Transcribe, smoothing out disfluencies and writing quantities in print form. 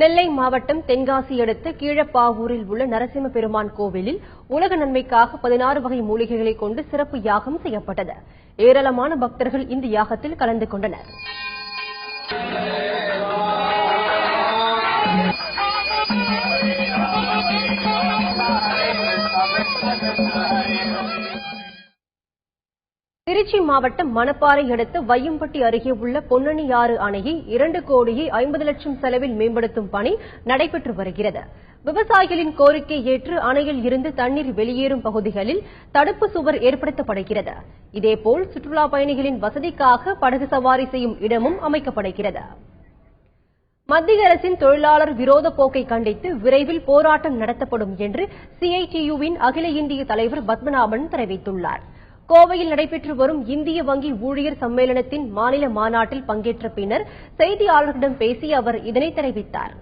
நெல்லை மாவட்டம் தென்காசி அடுத்த கீழப்பாவூரில் உள்ள நரசிம்ம பெருமான் கோவிலில் உலக நன்மைக்காக 16 வகை மூலிகைகளை கொண்டு சிறப்பு யாகம் செய்யப்பட்டது. ஏராளமான பக்தர்கள் இந்த யாகத்தில் கலந்து கொண்டனர். திருச்சி மாவட்டம் மணப்பாறை அடுத்த வையம்பட்டி அருகே உள்ள பொன்னணியாறு அணையை 2,50,00,000 செலவில் மேம்படுத்தும் பணி நடைபெற்று வருகிறது. விவசாயிகளின் கோரிக்கை ஏற்று அணையில் இருந்து தண்ணீர் வெளியேறும் பகுதிகளில் தடுப்பு சுவர் ஏற்படுத்தப்படுகிறது. இதேபோல் சுற்றுலா பயணிகளின் வசதிக்காக படகு சவாரி செய்யும் இடமும் அமைக்கப்படுகிறது. மத்திய அரசின் தொழிலாளர் விரோத போக்கை கண்டித்து விரைவில் போராட்டம் நடத்தப்படும் என்று CITU-வின் அகில இந்திய தலைவர் பத்மநாபன் தெரிவித்துள்ளார். கோவையில் நடைபெற்று வரும் இந்திய வங்கி ஊழியர் சம்மேளனத்தின் மாநில மாநாட்டில் பங்கேற்ற பின்னர் செய்தியாளர்களிடம் பேசிய அவர் இதனை தெரிவித்தார்.